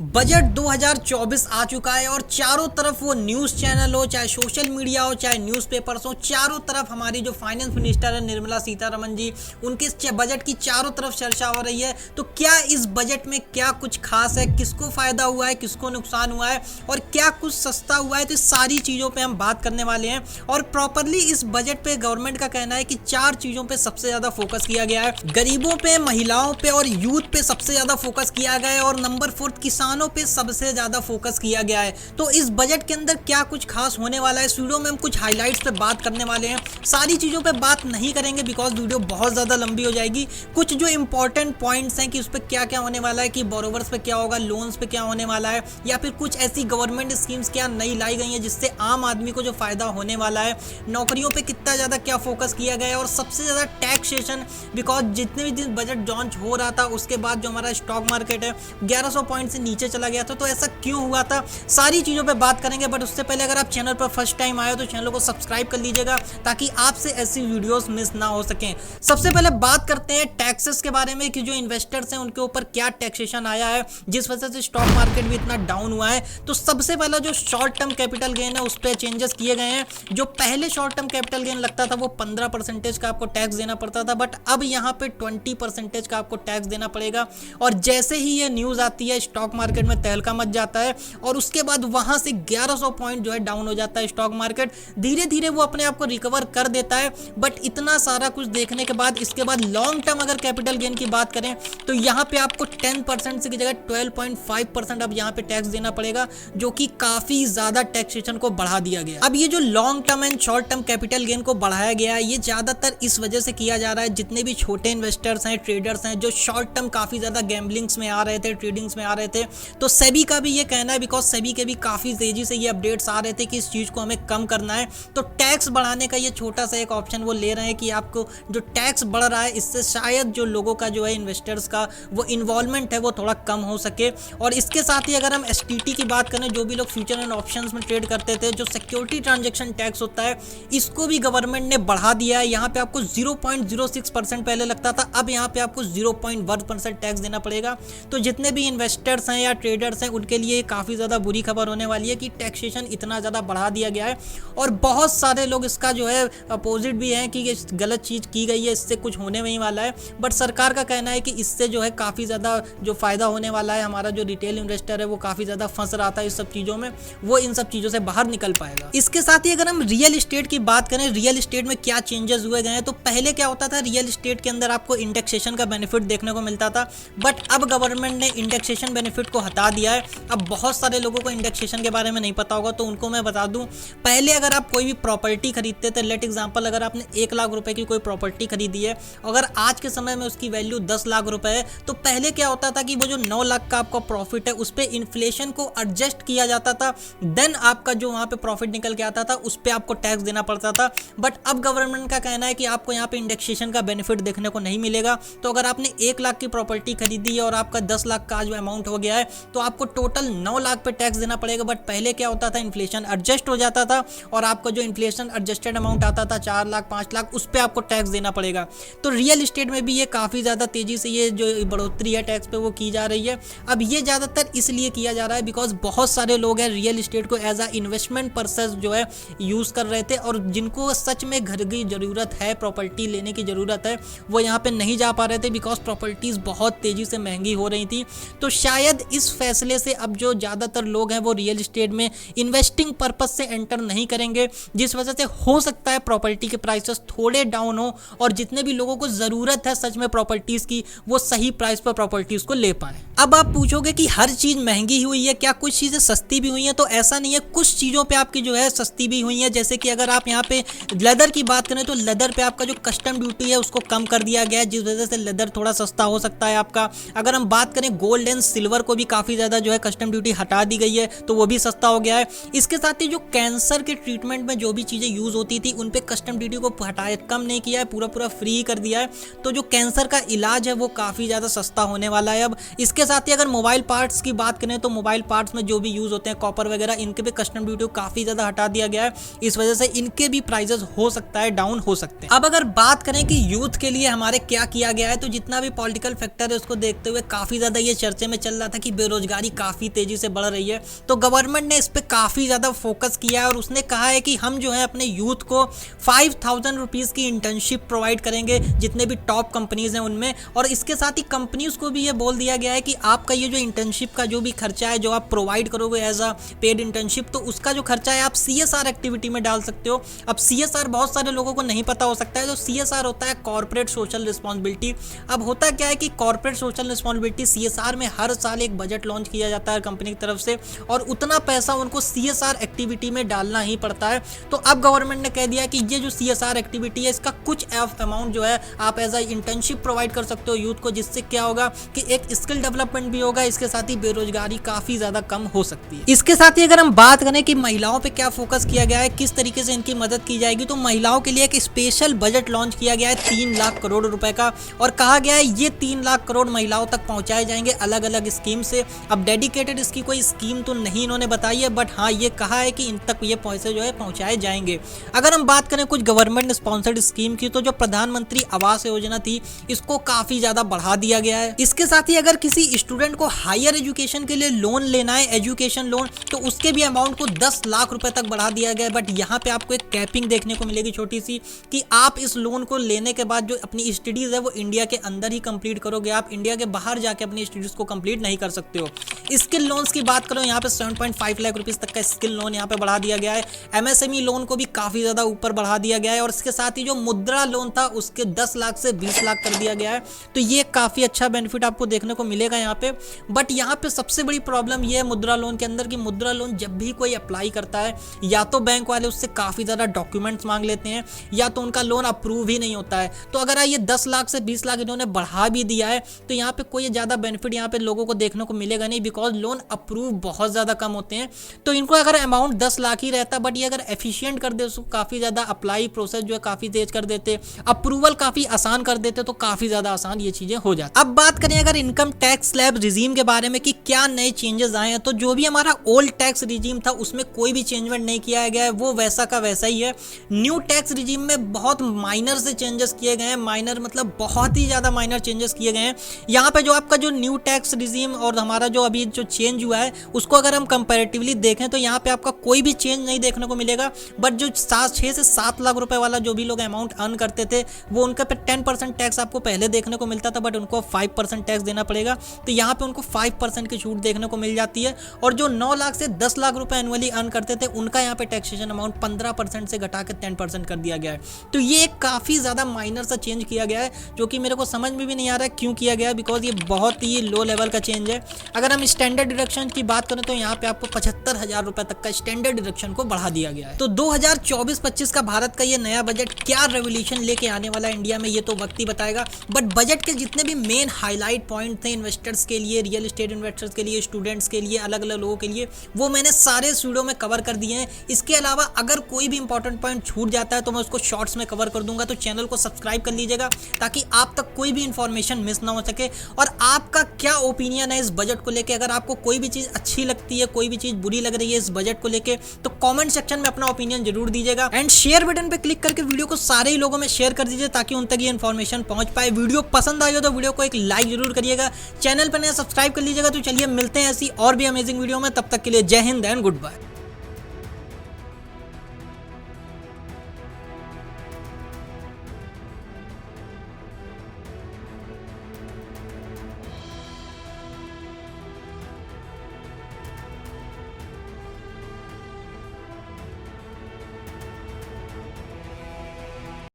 Budget 2024 आ चुका है और चारों तरफ वो न्यूज़ चैनल हो, चाहे सोशल मीडिया हो, चाहे न्यूज़पेपर्स हो, चारों तरफ हमारी जो फाइनेंस मिनिस्टर है निर्मला सीतारमण जी, उनके बजट की चारों तरफ चर्चा हो रही है। तो क्या इस बजट में क्या कुछ खास है, किसको फ़ायदा हुआ है, किसको नुकसान हुआ है और क्या कुछ सस्ता हुआ है, तो सारी चीज़ों पर हम बात करने वाले हैं। और प्रॉपरली इस बजट पे गवर्नमेंट का कहना है कि 4 चीज़ों पे सबसे ज़्यादा फोकस किया गया है। गरीबों पे, महिलाओं पे और यूथ पे सबसे ज़्यादा फोकस किया गया है और नंबर 4 किसानों पे सबसे ज्यादा फोकस किया गया है। तो इस बजट के अंदर क्या कुछ खास होने वाला है, इस वीडियो में हम कुछ हाइलाइट्स पे बात करने वाले हैं। सारी चीजों पे बात नहीं करेंगे बिकॉज वीडियो बहुत ज्यादा लंबी हो जाएगी। कुछ जो इंपॉर्टेंट पॉइंट्स हैं कि उस पर क्या क्या होने वाला है, कि बोरोवर्स पे क्या होगा, लोन्स पे क्या होने वाला है, या फिर कुछ ऐसी गवर्नमेंट स्कीम्स क्या नई लाई गई हैं जिससे आम आदमी को जो फायदा होने वाला है, नौकरियों पे कितना ज्यादा क्या फोकस किया गया है और सबसे ज्यादा टैक्सेशन। बिकॉज जितने भी दिन बजट लॉन्च हो रहा था उसके बाद जो हमारा स्टॉक मार्केट है 1100 पॉइंट से नीचे चला गया था, तो ऐसा क्यों हुआ था, सारी चीजों पे बात करेंगे। बट उससे पहले अगर आप चैनल पर फर्स्ट टाइम आए हो तो चैनल को सब्सक्राइब कर लीजिएगा ताकि आपसे ऐसी वीडियोस मिस ना हो सकें। सबसे पहले बात करते हैं टैक्सेस के बारे में कि जो इन्वेस्टर्स हैं उनके ऊपर क्या टैक्सेशन आया है जिस वजह से स्टॉक मार्केट भी इतना डाउन हुआ है। तो सबसे पहला जो शॉर्ट टर्म कैपिटल गेन है उस पर चेंजेस किए गए हैं। जो पहले शॉर्ट टर्म कैपिटल गेन लगता था वो 15% का आपको टैक्स देना पड़ता था, बट अब यहाँ पे 20% का आपको टैक्स देना पड़ेगा। और जैसे ही ये न्यूज आती है स्टॉक मार्केट में तहलका मच जाता है और उसके बाद वहां से 1100 पॉइंट जो है डाउन हो जाता है स्टॉक मार्केट। धीरे धीरे वो अपने आप को रिकवर कर देता है, बट इतना सारा कुछ देखने के बाद इसके बाद लॉन्ग टर्म अगर कैपिटल गेन की बात करें तो यहाँ पे आपको 10% की जगह 12.5% अब यहाँ पे टैक्स देना पड़ेगा, जो कि काफी ज्यादा टैक्सेशन को बढ़ा दिया गया। अब ये जो long term and short term capital gain को बढ़ाया गया है ये ज्यादातर इस वजह से किया जा रहा है, जितने भी छोटे इन्वेस्टर्स हैं, ट्रेडर्स हैं, जो शॉर्ट टर्म काफी ज्यादा गैम्बलिंग्स में आ रहे थे, ट्रेडिंग्स में आ रहे थे, तो सेबी का भी ये कहना है, बिकॉज सेबी के भी काफी तेजी से ये अपडेट्स आ रहे थे कि इस चीज को हमें कम करना है, तो टैक्स बढ़ाने का ये छोटा सा एक ऑप्शन वो ले रहे हैं कि आपको जो टैक्स बढ़ रहा है इससे शायद जो लोगों का जो है इन्वेस्टर्स का वो इन्वॉल्वमेंट है वो थोड़ा कम हो सके। और इसके साथ ही अगर हम एसटीटी की बात करें, जो भी लोग फ्यूचर एंड ऑप्शंस में ट्रेड करते थे, जो सिक्योरिटी ट्रांजेक्शन टैक्स होता है इसको भी गवर्नमेंट ने बढ़ा दिया है। यहाँ पे आपको 0.06% पहले लगता था, अब यहाँ पे आपको 0.1% टैक्स देना पड़ेगा। तो जितने भी इन्वेस्टर्स हैं या ट्रेडर्स हैं उनके लिए काफ़ी ज़्यादा बुरी खबर होने वाली है कि टैक्सेशन इतना ज़्यादा बढ़ा दिया गया है। और बहुत सारे लोग इसका जो है अपोजिट भी हैं कि गलत चीज़ की गई है, इससे कुछ होने नहीं वाला है। बट सरकार का कहना है कि इससे जो है काफ़ी ज़्यादा जो फ़ायदा होने वाला है, हमारा जो रिटेल इन्वेस्टर है वो काफ़ी ज़्यादा फंस रहा था इस सब चीज़ों में, वो इन सब चीज़ों से बाहर निकल पाएगा। इसके साथ ही अगर हम रियल इस्टेट की बात करें, रियल इस्टेट में क्या चेंजेस हुए गए हैं, तो पहले क्या होता था, रियल इस्टेट के अंदर आपको इंडेक्सेशन का बेनिफिट देखने को मिलता था, बट अब गवर्नमेंट ने इंडेक्सेशन बेनिफिट को हटा दिया है। अब बहुत सारे लोगों को इंडेक्सेशन के बारे में नहीं पता होगा, तो उनको मैं बता दूं, पहले अगर आप कोई भी प्रॉपर्टी खरीदते थे, लेट एग्जांपल अगर आपने 1 लाख रुपए की कोई प्रॉपर्टी खरीदी है, अगर आज के समय में उसकी वैल्यू 10 लाख रुपए है, तो पहले क्या होता था कि वो जो 9 लाख का आपका प्रॉफिट है उस पर इन्फ्लेशन को एडजस्ट किया जाता था, देन आपका जो वहां पे प्रॉफिट निकल के आता था उस पर आपको टैक्स देना पड़ता था। बट अब गवर्नमेंट का कहना है कि आपको यहाँ पे इंडेक्सेशन का बेनिफिट देखने को नहीं मिलेगा। तो अगर आपने 1 लाख की प्रॉपर्टी खरीदी है और आपका 10 लाख का जो अमाउंट हो गया है तो आपको टोटल 9 लाख पे टैक्स देना पड़ेगा। बट पहले क्या होता था, इन्फ्लेशन एडजस्ट हो जाता था और आपका जो इन्फ्लेशन एडजस्टेड अमाउंट आता था 4 लाख 5 लाख उस पर आपको टैक्स देना पड़ेगा। तो रियल इस्टेट में भी ये काफ़ी ज़्यादा तेज़ी से ये जो बढ़ोतरी है टैक्स पे वो की जा रही है। अब ये ज़्यादातर इसलिए किया जा रहा है बिकॉज बहुत सारे लोग हैं रियल इस्टेट को एज अ इन्वेस्टमेंट पर्पस जो है यूज़ कर रहे थे, और जिनको सच में घर की ज़रूरत है, प्रॉपर्टी लेने की ज़रूरत है, वो यहाँ पे नहीं जा पा रहे थे बिकॉज प्रॉपर्टीज़ बहुत तेज़ी से महंगी हो रही थी। तो शायद इस फैसले से अब जो ज़्यादातर लोग हैं वो रियल इस्टेट में इन्वेस्टिंग पर्पस से एंटर नहीं करेंगे, जिस वजह से हो सकता है प्रॉपर्टी के प्राइसेस थोड़े डाउन हो और जितने भी लोगों को ज़रूरत है सच में प्रॉपर्टीज़ की वो सही प्राइस पर प्रॉपर्टीज़ को ले पाएँ। अब आप पूछोगे कि हर चीज़ महंगी हुई है, क्या कुछ चीज़ें सस्ती भी हुई हैं, तो ऐसा नहीं है, कुछ चीज़ों पे आपकी जो है सस्ती भी हुई है। जैसे कि अगर आप यहाँ पे लेदर की बात करें तो लेदर पे आपका जो कस्टम ड्यूटी है उसको कम कर दिया गया है, जिस वजह से लेदर थोड़ा सस्ता हो सकता है आपका। अगर हम बात करें गोल्ड एंड सिल्वर को भी काफ़ी ज़्यादा जो है कस्टम ड्यूटी हटा दी गई है, तो वो भी सस्ता हो गया है। इसके साथ ही जो कैंसर के ट्रीटमेंट में जो भी चीज़ें यूज़ होती थी उन पे कस्टम ड्यूटी को हटाया, कम नहीं किया है, पूरा फ्री कर दिया है। तो जो कैंसर का इलाज है वो काफ़ी ज़्यादा सस्ता होने वाला है अब। इसके साथ ही अगर मोबाइल पार्ट्स की बात करें तो मोबाइल पार्ट्स में जो भी यूज़ होते हैं कॉपर वगैरह, इनके भी कस्टम ड्यूटी को काफ़ी ज़्यादा हटा दिया गया है। इस वजह से इनके भी प्राइजेस हो सकता है डाउन हो सकते हैं। अब अगर बात करें कि यूथ के लिए हमारे क्या किया गया है, तो जितना भी पॉलिटिकल फैक्टर है उसको देखते हुए काफ़ी ज़्यादा ये चर्चे में चल रहा था कि बेरोजगारी काफ़ी तेज़ी से बढ़ रही है। तो गवर्नमेंट ने इस पर काफ़ी ज़्यादा फोकस किया है और उसने कहा है कि हम जो है अपने यूथ को 5000 रुपीज़ की इंटर्नशिप प्रोवाइड करेंगे जितने भी टॉप कंपनीज़ हैं उनमें। और इसके साथ ही कंपनीज़ को भी ये बोल दिया गया है कि आपका ये जो इंटर्नशिप का जो भी खर्चा है जो आप प्रोवाइड करोगे एज अ पेड इंटर्नशिप, तो उसका जो खर्चा है आप CSR एक्टिविटी में डाल सकते हो। अब CSR बहुत सारे लोगों को नहीं पता हो सकता है, तो CSR होता है कॉर्पोरेट सोशल रिस्पॉन्सिबिलिटी। अब होता क्या है कि कॉर्पोरेट सोशल रिस्पॉन्सिबिलिटी CSR में हर साल एक बजट लॉन्च किया जाता है कंपनी की तरफ से और उतना पैसा उनको CSR एक्टिविटी में डालना ही पड़ता है। तो अब गवर्नमेंट ने कह दिया कि ये जो CSR एक्टिविटी है इसका कुछ अमाउंट जो है आप एज अ इंटर्नशिप प्रोवाइड कर सकते हो यूथ को, जिससे क्या होगा कि एक स्किल डेवलपमेंट भी होगा, इसके साथ ही बेरोजगारी काफी ज्यादा कम हो सकती है। इसके साथ ही अगर हम बात करें कि महिलाओं पे क्या फोकस किया गया है, किस तरीके से इनकी मदद की जाएगी, तो महिलाओं के लिए एक स्पेशल बजट लॉन्च किया गया है 3 लाख करोड़ रुपए का और कहा गया है ये 3 लाख करोड़ महिलाओं तक पहुंचाए जाएंगे अलग अलग स्कीम से। अब डेडिकेटेड इसकी कोई स्कीम तो नहीं इन्होंने बताई है, बट हाँ ये कहा है कि इन तक ये पैसे जो है पहुंचाए जाएंगे। अगर हम बात करें कुछ गवर्नमेंट स्पॉन्सर्ड स्कीम की, तो जो प्रधानमंत्री आवास योजना थी इसको काफी ज्यादा बढ़ा दिया गया है। इसके साथ ही अगर किसी स्टूडेंट को हायर एजुकेशन के लिए लोन लेना है, एजुकेशन लोन, तो उसके भी अमाउंट को 10 लाख रुपए तक बढ़ा दिया गया है। बट यहाँ पे आपको एक कैपिंग देखने को मिलेगी छोटी सी, कि आप इस लोन को लेने के बाद जो अपनी स्टडीज है वो इंडिया के अंदर ही कंप्लीट करोगे, आप इंडिया के बाहर जाके अपनी स्टडीज को कंप्लीट नहीं कर सकते हो। स्किल लोन्स की बात करो, यहाँ पे 7.5 लाख रुपीज तक का स्किल लोन यहाँ पे बढ़ा दिया गया है। MSME लोन को भी काफी ज्यादा ऊपर बढ़ा दिया गया है और इसके साथ ही जो मुद्रा लोन था उसके 10 लाख से 20 लाख कर दिया गया है। तो ये काफी अच्छा बेनिफिट आपको देखने को मिलेगा यहाँ पे। बट यहाँ पे सबसे बड़ी प्रॉब्लम ये है मुद्रा लोन के अंदर कि मुद्रा लोन जब भी कोई अप्लाई करता है या तो बैंक वाले उससे काफी ज्यादा डॉक्यूमेंट्स मांग लेते हैं या तो उनका लोन अप्रूव ही नहीं होता है। तो अगर ये 10 लाख से 20 लाख इन्होंने बढ़ा भी दिया है तो यहाँ पे कोई ज्यादा बेनिफिट यहाँ पे लोगों को देखने को मिलेगा नहीं, बिकॉज लोन अप्रूव बहुत ज्यादा कम होते हैं। तो इनको अगर अमाउंट 10 लाख ही रहता, बट ये अगर एफिशिएंट कर दे उसको काफी ज्यादा अप्लाई प्रोसेस जो है काफी तेज कर देते, अप्रूवल काफी आसान कर देते, तो काफी ज्यादा आसान ये चीजें हो जाती। अब बात करें अगर इनकम टैक्स स्लैब रिजीम के बारे में कि क्या नए चेंजेस आए हैं, तो जो भी हमारा ओल्ड टैक्स रिजीम था उसमें कोई भी चेंजमेंट नहीं किया गया है, वो वैसा का वैसा ही है। न्यू टैक्स रिजीम में बहुत माइनर से चेंजेस किए गए हैं, माइनर मतलब बहुत ही ज्यादा माइनर चेंजेस किए गए हैं। यहाँ पे जो आपका जो न्यू टैक्स रिजीम और हमारा जो अभी जो चेंज हुआ है उसको अगर हम कंपैरेटिवली देखें तो यहाँ पे आपका कोई भी चेंज नहीं देखने को मिलेगा। बट जो 6 से 7 लाख रुपए वाला जो भी लोग अमाउंट अर्न करते थे वो उनके पे 10% टैक्स आपको पहले देखने को मिलता था, बट उनको 5% टैक्स देना पड़ेगा। तो यहाँ पे उनको 5% की छूट देखने को मिल जाती है। और जो 9 लाख से 10 लाख रुपए एनुअली अर्न करते थे उनका यहाँ पे टैक्सेशन अमाउंट 15% से घटा के 10% कर दिया गया है। तो ये काफी ज्यादा माइनर सा चेंज किया गया है जो कि मेरे को समझ में भी नहीं आ रहा है क्यों किया गया है, बिकॉज ये बहुत ही लो लेवल का चेंज है। अगर हम स्टैंडर्ड डिडक्शन की बात करें तो यहाँ पे आपको 75,000 रुपए तक का स्टैंडर्ड डिडक्शन को बढ़ा दिया गया है। तो 2024-25 का भारत का ये नया बजट क्या रेवोल्यूशन लेके आने वाला है इंडिया में, ये तो वक्त ही बताएगा। बट बजट के जितने भी मेन हाईलाइट पॉइंट थे इन्वेस्टर्स के लिए, रियल एस्टेट इन्वेस्टर्स के लिए, स्टूडेंट्स के लिए, अलग अलग लोगों के लिए, वो मैंने सारे इस वीडियो में कवर कर दिए हैं। इसके अलावा अगर कोई भी इंपॉर्टेंट पॉइंट छूट जाता है तो मैं उसको शॉर्ट्स में कवर कर दूंगा। तो चैनल को सब्सक्राइब कर लीजिएगा ताकि आप तक कोई भी इंफॉर्मेशन मिस ना हो सके। और आपका क्या ओपिनियन है इस बजट को लेके, अगर आपको कोई भी चीज अच्छी लगती है, कोई भी चीज बुरी लग रही है इस बजट को लेके, तो कमेंट सेक्शन में अपना ओपिनियन जरूर दीजिएगा। एंड शेयर बटन पे क्लिक करके वीडियो को सारे ही लोगों में शेयर कर दीजिए ताकि उन तक ये इन्फॉर्मेशन पहुंच पाए। वीडियो पसंद आई हो तो वीडियो को एक लाइक जरूर करिएगा, चैनल पर नया सब्सक्राइब कर लीजिएगा। तो चलिए मिलते हैं ऐसी और भी अमेजिंग वीडियो में, तब तक के लिए जय हिंद एंड गुड बाय।